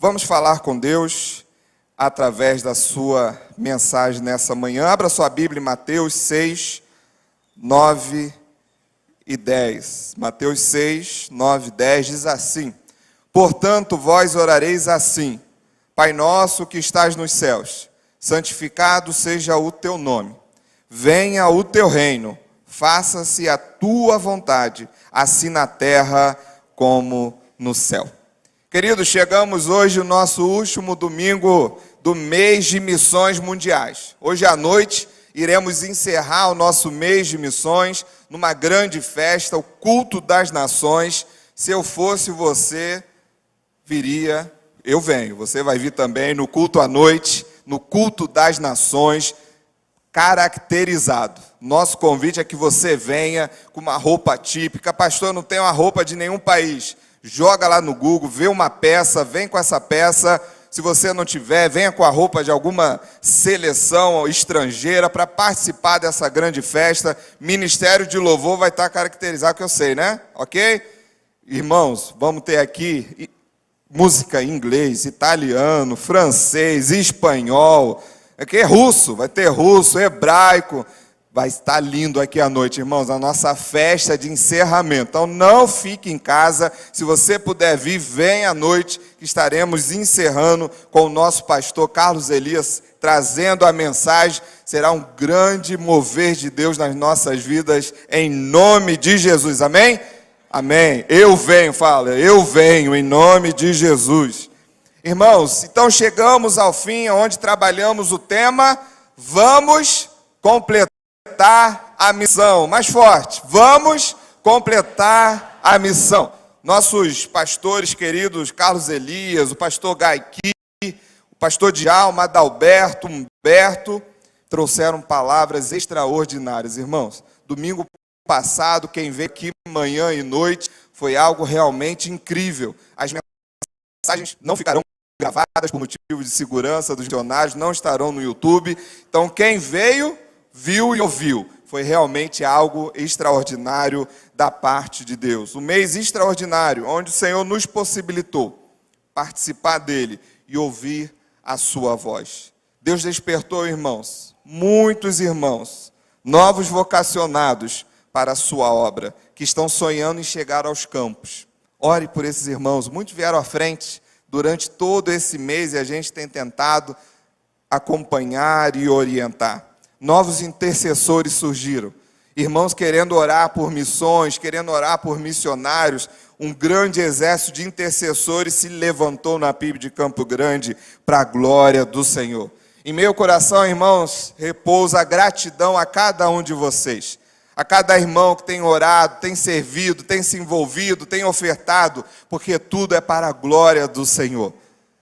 Vamos falar com Deus através da sua mensagem nessa manhã. Abra sua Bíblia em Mateus 6, 9 e 10. Mateus 6, 9 e 10 diz assim: Portanto, vós orareis assim: Pai nosso que estás nos céus, santificado seja o teu nome. Venha o teu reino, faça-se a tua vontade, assim na terra como no céu. Queridos, chegamos hoje no nosso último domingo do mês de missões mundiais. Hoje à noite iremos encerrar o nosso mês de missões numa grande festa, o culto das nações. Se eu fosse você, viria, eu venho. Você vai vir também no culto à noite, no culto das nações, caracterizado. Nosso convite é que você venha com uma roupa típica. Pastor, não tem uma roupa de nenhum país. Joga lá no Google, vê uma peça, vem com essa peça. Se você não tiver, venha com a roupa de alguma seleção estrangeira para participar dessa grande festa. Ministério de Louvor vai estar caracterizado, que eu sei, né? Ok? Irmãos, vamos ter aqui música em inglês, italiano, francês, espanhol, aqui é russo, vai ter russo, hebraico. Vai estar lindo aqui à noite, irmãos, a nossa festa de encerramento. Então não fique em casa, se você puder vir, venha à noite, que estaremos encerrando com o nosso pastor Carlos Elias, trazendo a mensagem. Será um grande mover de Deus nas nossas vidas, em nome de Jesus, amém? Amém. Eu venho, fala, eu venho, em nome de Jesus. Irmãos, então chegamos ao fim, onde trabalhamos o tema, vamos completar a missão. Mais forte, vamos completar a missão. Nossos pastores queridos, Carlos Elias, o pastor Gaiki, o pastor Djalma, Adalberto, Humberto, trouxeram palavras extraordinárias, irmãos. Domingo passado, quem veio aqui manhã e noite, foi algo realmente incrível. As mensagens não ficarão gravadas por motivo de segurança dos missionários, não estarão no YouTube. Então, quem veio, viu e ouviu. Foi realmente algo extraordinário da parte de Deus. Um mês extraordinário, onde o Senhor nos possibilitou participar dele e ouvir a sua voz. Deus despertou, irmãos, muitos irmãos, novos vocacionados para a sua obra, que estão sonhando em chegar aos campos. Ore por esses irmãos, muitos vieram à frente durante todo esse mês e a gente tem tentado acompanhar e orientar. Novos intercessores surgiram, irmãos querendo orar por missões, querendo orar por missionários. Um grande exército de intercessores se levantou na PIB de Campo Grande para a glória do Senhor. Em meu coração, irmãos, repousa a gratidão a cada um de vocês, a cada irmão que tem orado, tem servido, tem se envolvido, tem ofertado, porque tudo é para a glória do Senhor.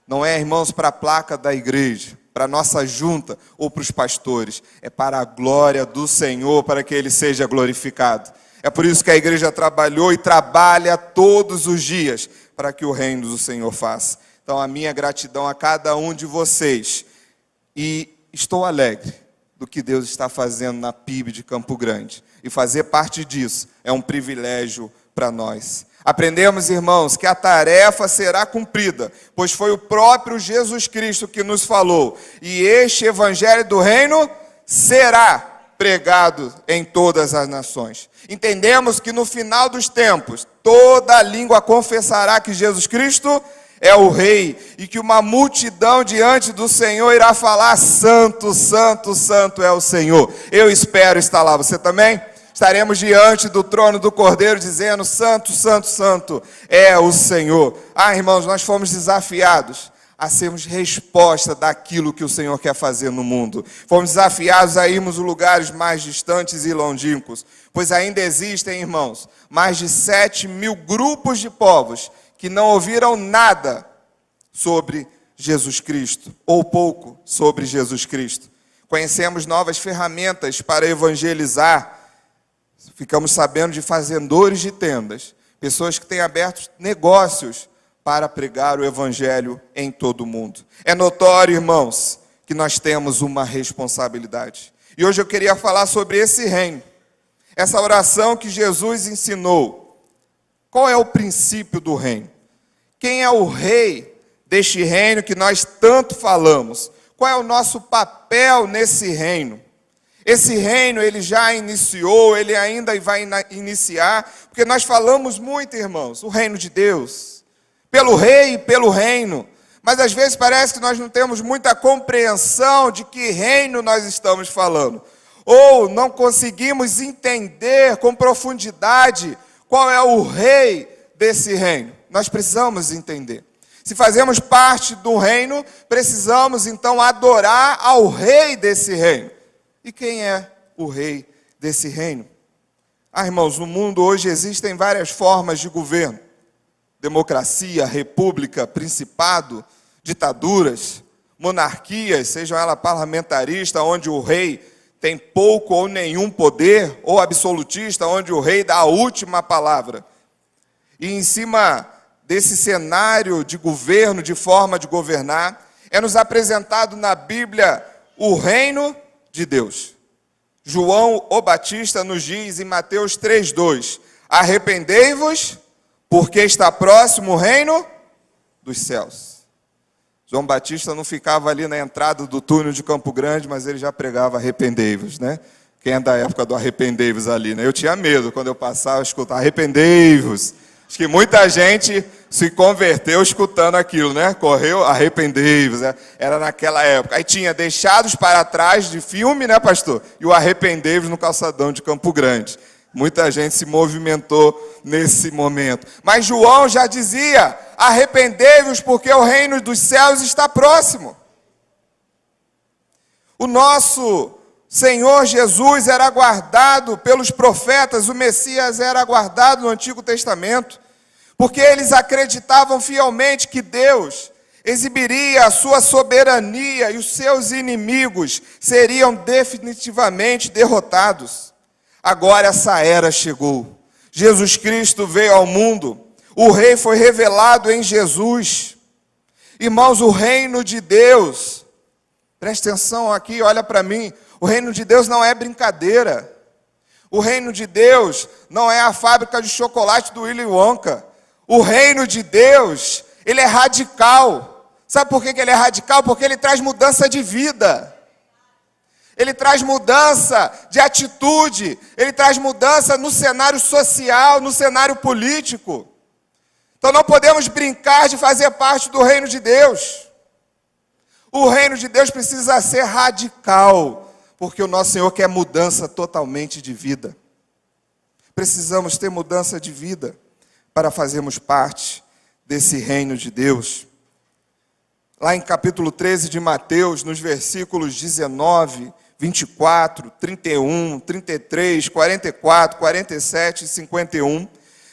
Não é, irmãos, para a placa da igreja, para a nossa junta ou para os pastores. É para a glória do Senhor, para que Ele seja glorificado. É por isso que a igreja trabalhou e trabalha todos os dias para que o reino do Senhor faça. Então, a minha gratidão a cada um de vocês. E estou alegre do que Deus está fazendo na PIB de Campo Grande. E fazer parte disso é um privilégio para nós. Aprendemos, irmãos, que a tarefa será cumprida, pois foi o próprio Jesus Cristo que nos falou. E este evangelho do reino será pregado em todas as nações. Entendemos que no final dos tempos, toda língua confessará que Jesus Cristo é o Rei, e que uma multidão diante do Senhor irá falar: Santo, Santo, Santo é o Senhor. Eu espero estar lá, você também? Estaremos diante do trono do Cordeiro dizendo: Santo, Santo, Santo é o Senhor. Irmãos, nós fomos desafiados a sermos resposta daquilo que o Senhor quer fazer no mundo. Fomos desafiados a irmos a lugares mais distantes e longínquos, pois ainda existem, irmãos, mais de 7.000 grupos de povos que não ouviram nada sobre Jesus Cristo, ou pouco sobre Jesus Cristo. Conhecemos novas ferramentas para evangelizar. Ficamos sabendo de fazendores de tendas, pessoas que têm aberto negócios para pregar o evangelho em todo o mundo. É notório, irmãos, que nós temos uma responsabilidade. E hoje eu queria falar sobre esse reino, essa oração que Jesus ensinou. Qual é o princípio do reino? Quem é o rei deste reino que nós tanto falamos. Qual é o nosso papel nesse reino? Esse reino, ele já iniciou, ele ainda vai iniciar, porque nós falamos muito, irmãos, o reino de Deus, pelo rei e pelo reino, mas às vezes parece que nós não temos muita compreensão de que reino nós estamos falando, ou não conseguimos entender com profundidade qual é o rei desse reino. Nós precisamos entender. Se fazemos parte do reino, precisamos então adorar ao rei desse reino. E quem é o rei desse reino? Irmãos, no mundo hoje existem várias formas de governo. Democracia, república, principado, ditaduras, monarquias, sejam elas parlamentaristas, onde o rei tem pouco ou nenhum poder, ou absolutista, onde o rei dá a última palavra. E em cima desse cenário de governo, de forma de governar, é nos apresentado na Bíblia o reino de Deus. João o Batista nos diz em Mateus 3:2, arrependei-vos, porque está próximo o reino dos céus. João Batista não ficava ali na entrada do túnel de Campo Grande, mas ele já pregava arrependei-vos, né? Quem é da época do arrependei-vos ali, né? Eu tinha medo quando eu passava a escutar arrependei-vos. Acho que muita gente se converteu escutando aquilo, né? Correu, arrependei-vos. Era naquela época. Aí tinha Deixados para Trás de filme, né, pastor? E o arrependei-vos no calçadão de Campo Grande. Muita gente se movimentou nesse momento. Mas João já dizia, arrependei-vos porque o reino dos céus está próximo. O nosso Senhor Jesus era aguardado pelos profetas, o Messias era aguardado no Antigo Testamento, porque eles acreditavam fielmente que Deus exibiria a sua soberania e os seus inimigos seriam definitivamente derrotados. Agora essa era chegou. Jesus Cristo veio ao mundo, o Rei foi revelado em Jesus. Irmãos, o reino de Deus, preste atenção aqui, olha para mim, o reino de Deus não é brincadeira. O reino de Deus não é a fábrica de chocolate do Willy Wonka. O reino de Deus, ele é radical. Sabe por que ele é radical? Porque ele traz mudança de vida. Ele traz mudança de atitude. Ele traz mudança no cenário social, no cenário político. Então não podemos brincar de fazer parte do reino de Deus. O reino de Deus precisa ser radical. Porque o nosso Senhor quer mudança totalmente de vida. Precisamos ter mudança de vida para fazermos parte desse reino de Deus. Lá em capítulo 13 de Mateus, nos versículos 19, 24, 31, 33, 44, 47 e 51,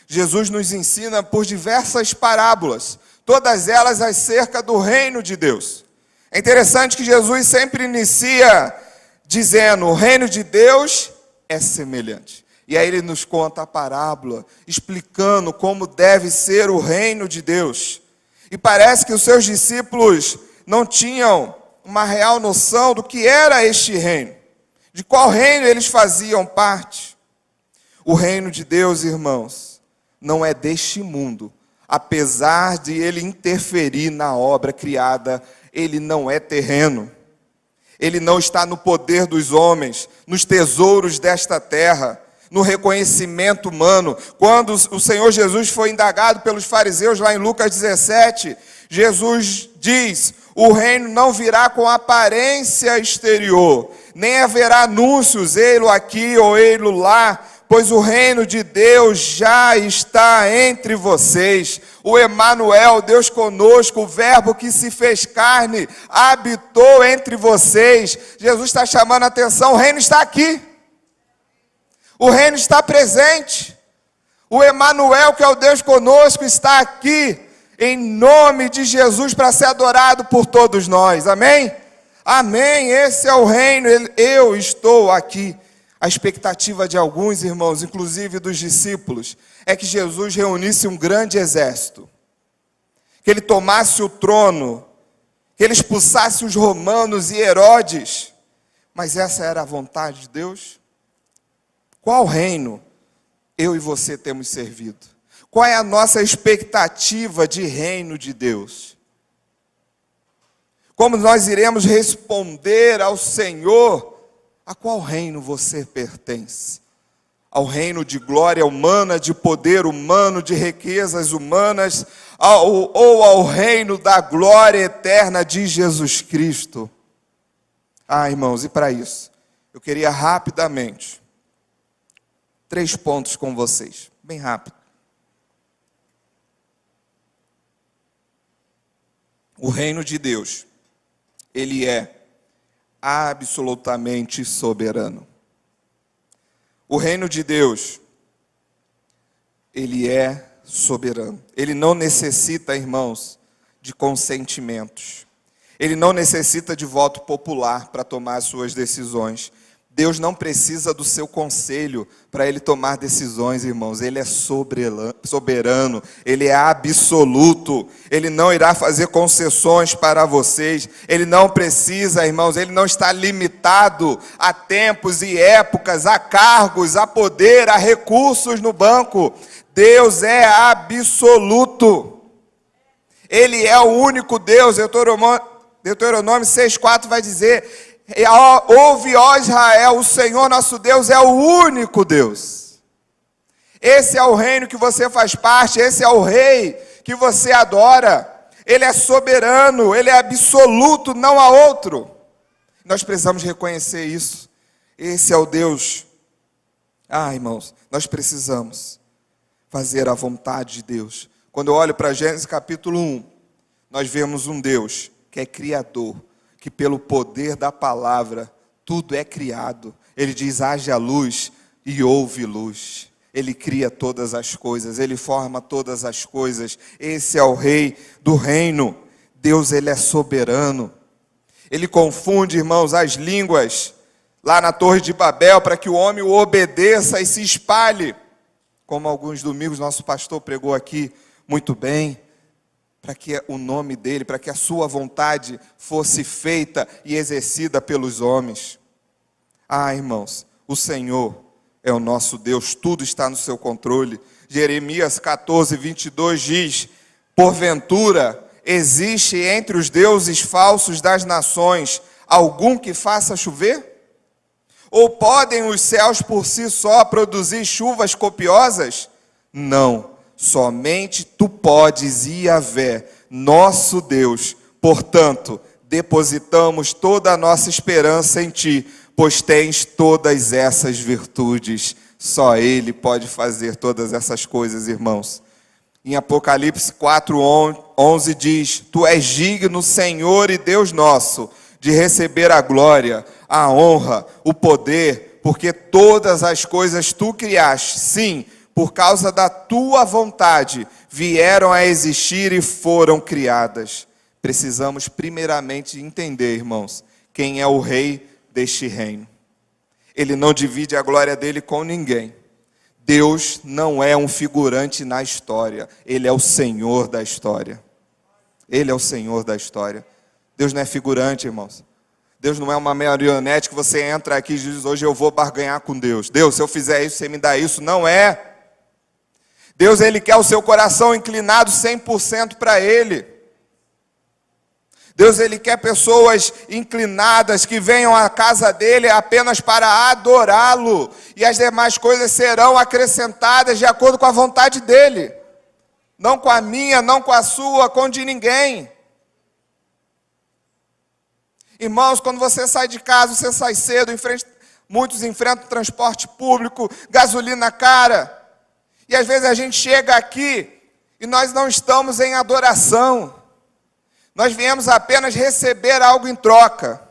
Jesus nos ensina por diversas parábolas, todas elas acerca do reino de Deus. É interessante que Jesus sempre inicia dizendo, o reino de Deus é semelhante. E aí ele nos conta a parábola, explicando como deve ser o reino de Deus. E parece que os seus discípulos não tinham uma real noção do que era este reino, de qual reino eles faziam parte. O reino de Deus, irmãos, não é deste mundo. Apesar de ele interferir na obra criada, ele não é terreno. Ele não está no poder dos homens, nos tesouros desta terra, no reconhecimento humano. Quando o Senhor Jesus foi indagado pelos fariseus, lá em Lucas 17, Jesus diz, o reino não virá com aparência exterior, nem haverá anúncios, ei-lo aqui ou ei-lo lá, pois o reino de Deus já está entre vocês. O Emanuel, Deus conosco, o verbo que se fez carne, habitou entre vocês. Jesus está chamando a atenção, o reino está aqui. O reino está presente. O Emanuel, que é o Deus conosco, está aqui, em nome de Jesus, para ser adorado por todos nós. Amém? Amém, esse é o reino, eu estou aqui. A expectativa de alguns irmãos, inclusive dos discípulos, é que Jesus reunisse um grande exército, que ele tomasse o trono, que ele expulsasse os romanos e Herodes. Mas essa era a vontade de Deus? Qual reino eu e você temos servido? Qual é a nossa expectativa de reino de Deus? Como nós iremos responder ao Senhor? A qual reino você pertence? Ao reino de glória humana, de poder humano, de riquezas humanas, ou ao reino da glória eterna de Jesus Cristo? Irmãos, e para isso, eu queria rapidamente 3 pontos com vocês, bem rápido. O reino de Deus, ele é absolutamente soberano. O reino de Deus, ele é soberano. Ele não necessita, irmãos, de consentimentos. Ele não necessita de voto popular para tomar as suas decisões. Deus não precisa do seu conselho para ele tomar decisões, irmãos. Ele é soberano, ele é absoluto. Ele não irá fazer concessões para vocês. Ele não precisa, irmãos, ele não está limitado a tempos e épocas, a cargos, a poder, a recursos no banco. Deus é absoluto. Ele é o único Deus. Deuteronômio 6,4 vai dizer: ouve, ó Israel, o Senhor nosso Deus é o único Deus. Esse é o reino que você faz parte, esse é o rei que você adora. Ele é soberano, ele é absoluto, não há outro. Nós precisamos reconhecer isso. Esse é o Deus. Irmãos, nós precisamos fazer a vontade de Deus. Quando eu olho para Gênesis capítulo 1, nós vemos um Deus que é criador, que pelo poder da palavra, tudo é criado. Ele diz: haja luz e houve luz. Ele cria todas as coisas, ele forma todas as coisas. Esse é o rei do reino. Deus, ele é soberano. Ele confunde, irmãos, as línguas lá na Torre de Babel, para que o homem o obedeça e se espalhe. Como alguns domingos nosso pastor pregou aqui muito bem, para que o nome dele, para que a sua vontade fosse feita e exercida pelos homens. Irmãos, o Senhor é o nosso Deus, tudo está no seu controle. Jeremias 14, 22 diz: porventura, existe entre os deuses falsos das nações algum que faça chover? Ou podem os céus por si só produzir chuvas copiosas? Não. Somente tu podes, Yahvé, nosso Deus. Portanto, depositamos toda a nossa esperança em ti, pois tens todas essas virtudes. Só ele pode fazer todas essas coisas, irmãos. Em Apocalipse 4:11 diz: tu és digno, Senhor e Deus nosso, de receber a glória, a honra, o poder, porque todas as coisas tu criaste, sim, por causa da tua vontade, vieram a existir e foram criadas. Precisamos primeiramente entender, irmãos, quem é o rei deste reino. Ele não divide a glória dele com ninguém. Deus não é um figurante na história. Ele é o Senhor da história. Ele é o Senhor da história. Deus não é figurante, irmãos. Deus não é uma marionete que você entra aqui e diz: hoje eu vou barganhar com Deus. Deus, se eu fizer isso, você me dá isso. Não é. Deus, ele quer o seu coração inclinado 100% para ele. Deus, ele quer pessoas inclinadas que venham à casa dele apenas para adorá-lo. E as demais coisas serão acrescentadas de acordo com a vontade dele. Não com a minha, não com a sua, com de ninguém. Irmãos, quando você sai de casa, você sai cedo, muitos enfrentam transporte público, gasolina cara. E às vezes a gente chega aqui e nós não estamos em adoração. Nós viemos apenas receber algo em troca.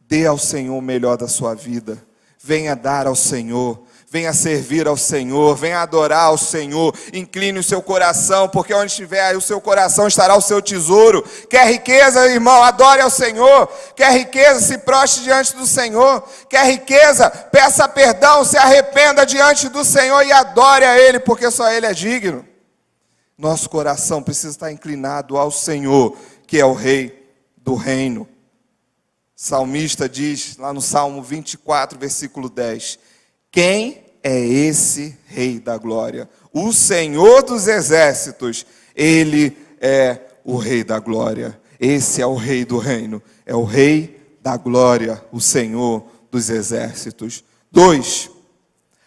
Dê ao Senhor o melhor da sua vida. Venha dar ao Senhor. Venha servir ao Senhor. Venha adorar ao Senhor. Incline o seu coração, porque onde estiver aí o seu coração estará o seu tesouro. Quer riqueza, irmão? Adore ao Senhor. Quer riqueza? Se prostre diante do Senhor. Quer riqueza? Peça perdão, se arrependa diante do Senhor e adore a Ele, porque só Ele é digno. Nosso coração precisa estar inclinado ao Senhor, que é o Rei do reino. O salmista diz, lá no Salmo 24, versículo 10, quem é esse Rei da glória? O Senhor dos exércitos, Ele é o Rei da glória. Esse é o Rei do reino, é o Rei da glória, o Senhor dos exércitos. 2,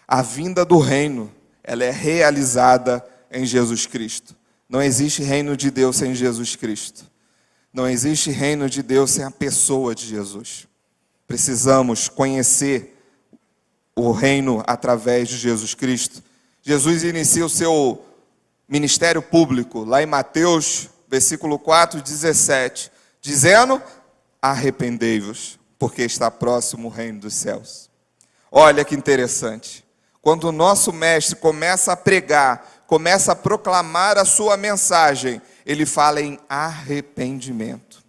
a vinda do reino, ela é realizada em Jesus Cristo. Não existe reino de Deus sem Jesus Cristo. Não existe reino de Deus sem a pessoa de Jesus. Precisamos conhecer o reino através de Jesus Cristo. Jesus inicia o seu ministério público, lá em Mateus, versículo 4:17, dizendo: arrependei-vos, porque está próximo o reino dos céus. Olha que interessante. Quando o nosso mestre começa a pregar, começa a proclamar a sua mensagem, ele fala em arrependimento.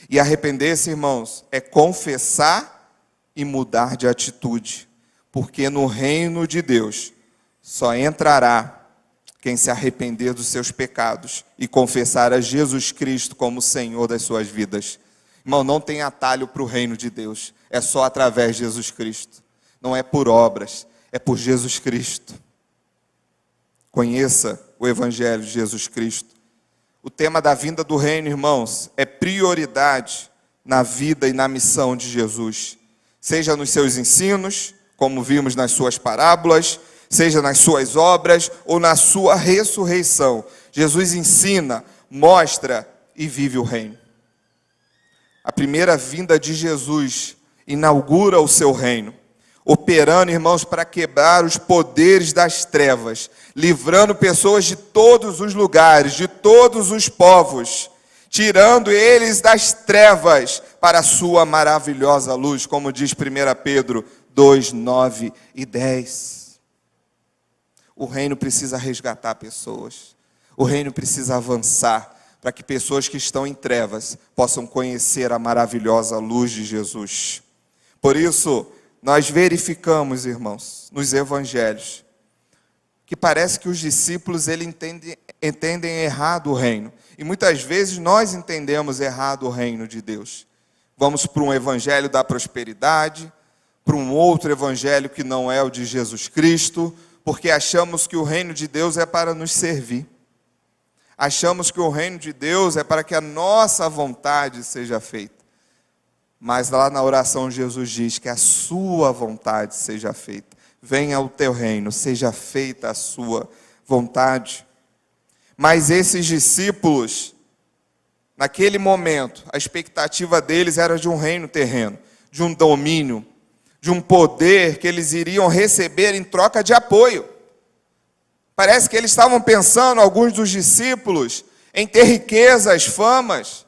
E arrepender-se, irmãos, é confessar e mudar de atitude. Porque no reino de Deus só entrará quem se arrepender dos seus pecados e confessar a Jesus Cristo como Senhor das suas vidas. Irmão, não tem atalho para o reino de Deus. É só através de Jesus Cristo. Não é por obras, é por Jesus Cristo. Conheça o Evangelho de Jesus Cristo. O tema da vinda do reino, irmãos, é prioridade na vida e na missão de Jesus. Seja nos seus ensinos, como vimos nas suas parábolas, seja nas suas obras ou na sua ressurreição. Jesus ensina, mostra e vive o reino. A primeira vinda de Jesus inaugura o seu reino, operando, irmãos, para quebrar os poderes das trevas, livrando pessoas de todos os lugares, de todos os povos, tirando eles das trevas para a sua maravilhosa luz, como diz 1 Pedro 2, 9 e 10. O reino precisa resgatar pessoas. O reino precisa avançar para que pessoas que estão em trevas possam conhecer a maravilhosa luz de Jesus. Por isso, nós verificamos, irmãos, nos evangelhos, que parece que os discípulos entendem errado o reino. E muitas vezes nós entendemos errado o reino de Deus. Vamos para um evangelho da prosperidade, para um outro evangelho que não é o de Jesus Cristo, porque achamos que o reino de Deus é para nos servir. Achamos que o reino de Deus é para que a nossa vontade seja feita. Mas lá na oração Jesus diz que a sua vontade seja feita. Venha o teu reino, seja feita a sua vontade. Mas esses discípulos, naquele momento, a expectativa deles era de um reino terreno, de um domínio, de um poder que eles iriam receber em troca de apoio. Parece que eles estavam pensando, alguns dos discípulos, em ter riquezas, famas.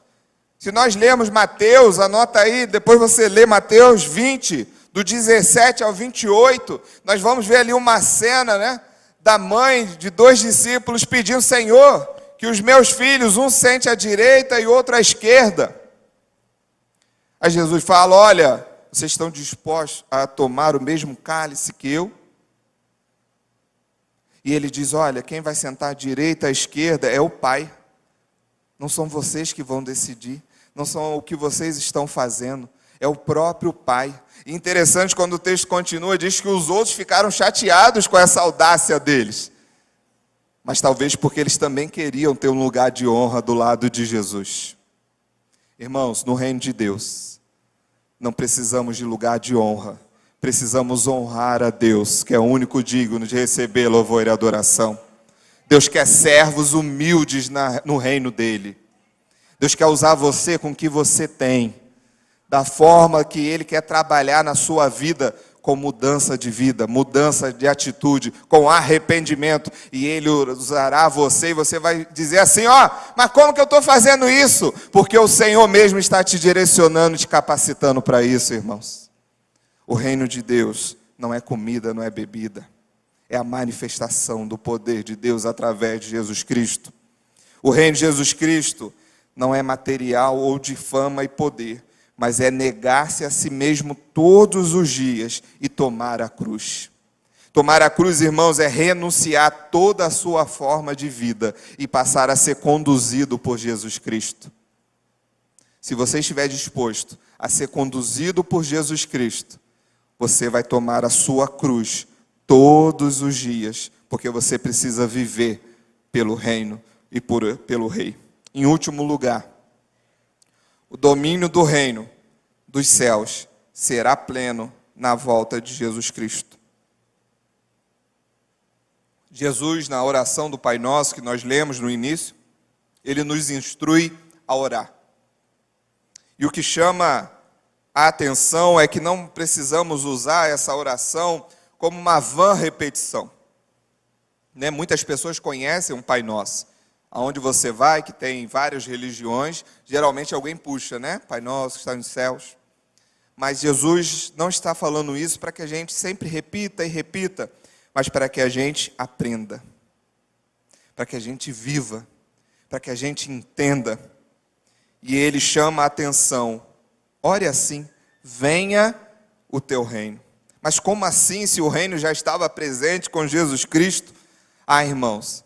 Se nós lermos Mateus, anota aí, depois você lê Mateus 20, do 17 ao 28, nós vamos ver ali uma cena, né, da mãe de 2 discípulos pedindo: Senhor, que os meus filhos, um sente à direita e outro à esquerda. Aí Jesus fala: olha, vocês estão dispostos a tomar o mesmo cálice que eu? E ele diz: olha, quem vai sentar à direita e à esquerda é o Pai. Não são vocês que vão decidir. Não são o que vocês estão fazendo. É o próprio Pai. E interessante, quando o texto continua, diz que os outros ficaram chateados com essa audácia deles. Mas talvez porque eles também queriam ter um lugar de honra do lado de Jesus. Irmãos, no reino de Deus, não precisamos de lugar de honra. Precisamos honrar a Deus, que é o único digno de receber louvor e adoração. Deus quer servos humildes no reino dele. Deus quer usar você com o que você tem, da forma que Ele quer trabalhar na sua vida, com mudança de vida, mudança de atitude, com arrependimento. E Ele usará você e você vai dizer assim: ó, mas como que eu estou fazendo isso? Porque o Senhor mesmo está te direcionando, te capacitando para isso, irmãos. O reino de Deus não é comida, não é bebida. É a manifestação do poder de Deus através de Jesus Cristo. O reino de Jesus Cristo não é material ou de fama e poder, mas é negar-se a si mesmo todos os dias e tomar a cruz. Tomar a cruz, irmãos, é renunciar toda a sua forma de vida e passar a ser conduzido por Jesus Cristo. Se você estiver disposto a ser conduzido por Jesus Cristo, você vai tomar a sua cruz todos os dias, porque você precisa viver pelo reino e pelo Rei. Em último lugar, O domínio do reino dos céus será pleno na volta de Jesus Cristo. Jesus, na oração do Pai Nosso, que nós lemos no início, ele nos instrui a orar. E o que chama a atenção é que não precisamos usar essa oração como uma vã repetição. Muitas pessoas conhecem um Pai Nosso. Aonde você vai, que tem várias religiões, geralmente alguém puxa, Pai Nosso que está nos céus. Mas Jesus não está falando isso para que a gente sempre repita e repita, mas para que a gente aprenda, para que a gente viva, para que a gente entenda. E ele chama a atenção: ore assim, venha o teu reino. Mas como assim, se o reino já estava presente com Jesus Cristo? Irmãos,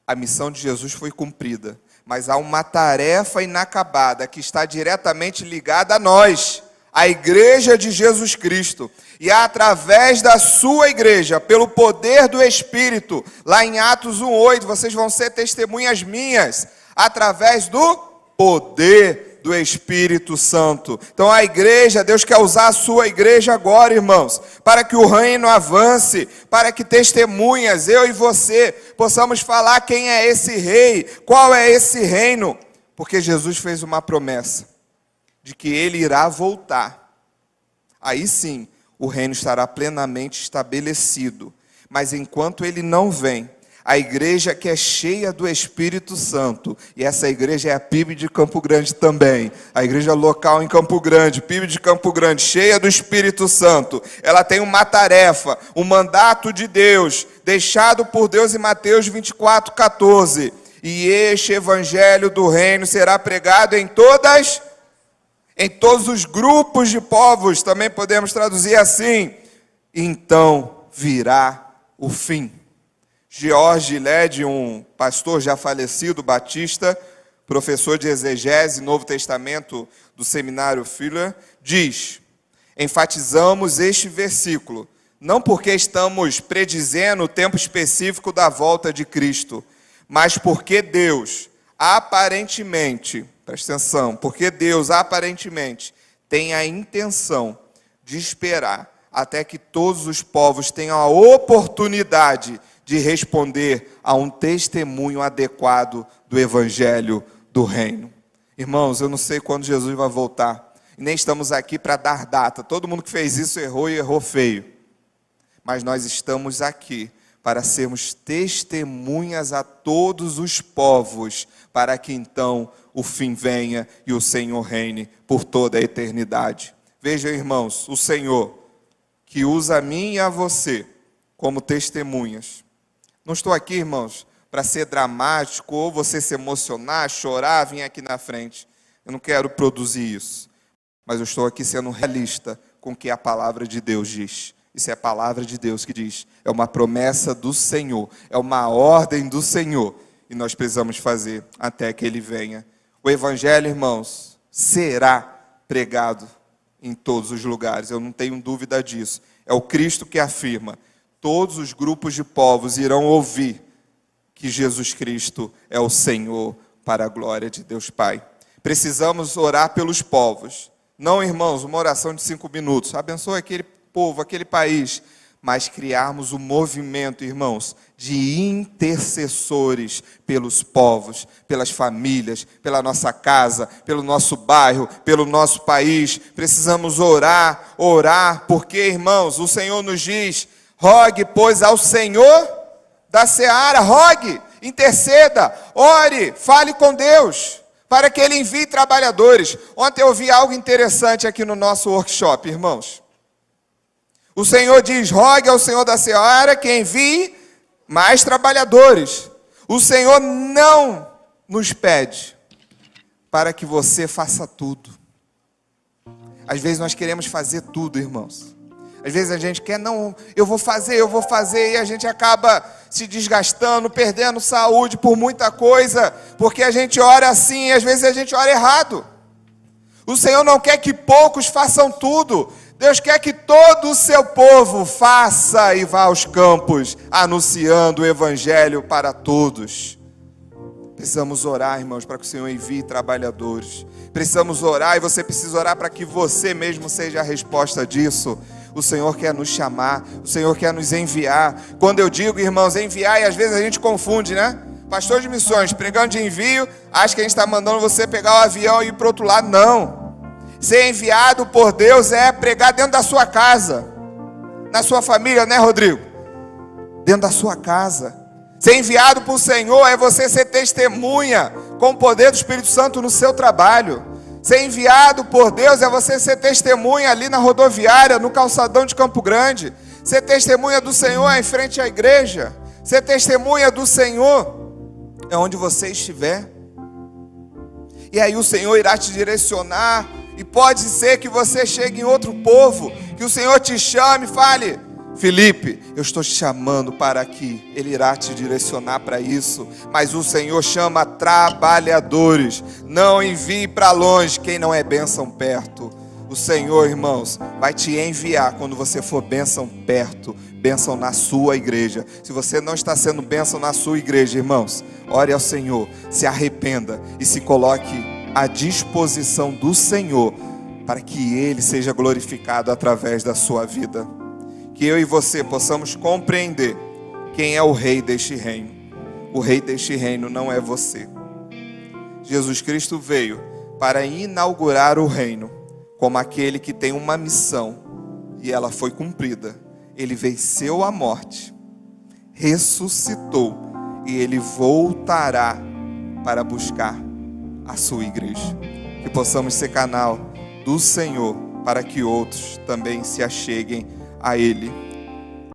a missão de Jesus foi cumprida, mas há uma tarefa inacabada que está diretamente ligada a nós, a igreja de Jesus Cristo. E através da sua igreja, pelo poder do Espírito, lá em Atos 1:8, vocês vão ser testemunhas minhas, através do poder do Espírito Santo. Então a igreja, Deus quer usar a sua igreja agora, irmãos, para que o reino avance, para que testemunhas, eu e você, possamos falar quem é esse rei, qual é esse reino, porque Jesus fez uma promessa de que ele irá voltar. Aí sim, o reino estará plenamente estabelecido. Mas enquanto ele não vem, a igreja que é cheia do Espírito Santo, e essa igreja é a PIB de Campo Grande também, a igreja local em Campo Grande, PIB de Campo Grande, cheia do Espírito Santo, ela tem uma tarefa, um mandato de Deus, deixado por Deus em Mateus 24:14, e este evangelho do reino será pregado em todos os grupos de povos, também podemos traduzir assim, então virá o fim. George Led, um pastor já falecido, batista, professor de exegese, Novo Testamento do Seminário Fuller, diz: enfatizamos este versículo, não porque estamos predizendo o tempo específico da volta de Cristo, mas porque Deus, aparentemente, presta atenção, porque Deus, aparentemente, tem a intenção de esperar até que todos os povos tenham a oportunidade de responder a um testemunho adequado do Evangelho do Reino. Irmãos, eu não sei quando Jesus vai voltar, e nem estamos aqui para dar data. Todo mundo que fez isso errou e errou feio. Mas nós estamos aqui para sermos testemunhas a todos os povos, para que então o fim venha e o Senhor reine por toda a eternidade. Vejam, irmãos, o Senhor que usa a mim e a você como testemunhas. Não estou aqui, irmãos, para ser dramático, ou você se emocionar, chorar, vir aqui na frente. Eu não quero produzir isso. Mas eu estou aqui sendo realista com o que a palavra de Deus diz. Isso é a palavra de Deus que diz. É uma promessa do Senhor. É uma ordem do Senhor. E nós precisamos fazer até que Ele venha. O Evangelho, irmãos, será pregado em todos os lugares. Eu não tenho dúvida disso. É o Cristo que afirma. Todos os grupos de povos irão ouvir que Jesus Cristo é o Senhor, para a glória de Deus Pai. Precisamos orar pelos povos. Não, irmãos, uma oração de 5 minutos. Abençoe aquele povo, aquele país. Mas criarmos um movimento, irmãos, de intercessores pelos povos, pelas famílias, pela nossa casa, pelo nosso bairro, pelo nosso país. Precisamos orar, porque, irmãos, o Senhor nos diz: rogue, pois, ao Senhor da seara, rogue, interceda, ore, fale com Deus, para que Ele envie trabalhadores. Ontem eu vi algo interessante aqui no nosso workshop, irmãos. O Senhor diz: rogue ao Senhor da seara que envie mais trabalhadores. O Senhor não nos pede para que você faça tudo. Às vezes nós queremos fazer tudo, irmãos. Às vezes a gente quer, não, eu vou fazer, e a gente acaba se desgastando, perdendo saúde por muita coisa, porque a gente ora assim, e às vezes a gente ora errado. O Senhor não quer que poucos façam tudo. Deus quer que todo o seu povo faça e vá aos campos, anunciando o Evangelho para todos. Precisamos orar, irmãos, para que o Senhor envie trabalhadores. Precisamos orar, e você precisa orar para que você mesmo seja a resposta disso. O Senhor quer nos chamar, o Senhor quer nos enviar. Quando eu digo, irmãos, enviar, e às vezes a gente confunde, né? Pastor de missões, pregando de envio, acha que a gente está mandando você pegar o avião e ir para o outro lado. Não. Ser enviado por Deus é pregar dentro da sua casa, na sua família, né, Rodrigo? Dentro da sua casa. Ser enviado por Senhor é você ser testemunha com o poder do Espírito Santo no seu trabalho. Ser enviado por Deus é você ser testemunha ali na rodoviária, no calçadão de Campo Grande. Ser testemunha do Senhor em frente à igreja. Ser testemunha do Senhor é onde você estiver. E aí o Senhor irá te direcionar. E pode ser que você chegue em outro povo, que o Senhor te chame e fale: Felipe, eu estou te chamando para aqui. Ele irá te direcionar para isso. Mas o Senhor chama trabalhadores. Não envie para longe quem não é bênção perto. O Senhor, irmãos, vai te enviar quando você for bênção perto, bênção na sua igreja. Se você não está sendo bênção na sua igreja, irmãos, ore ao Senhor, se arrependa e se coloque à disposição do Senhor, para que Ele seja glorificado através da sua vida. Que eu e você possamos compreender quem é o rei deste reino. O rei deste reino não é você. Jesus Cristo veio para inaugurar o reino como aquele que tem uma missão, e ela foi cumprida. Ele venceu a morte, ressuscitou, e Ele voltará para buscar a sua igreja. Que possamos ser canal do Senhor para que outros também se acheguem a Ele.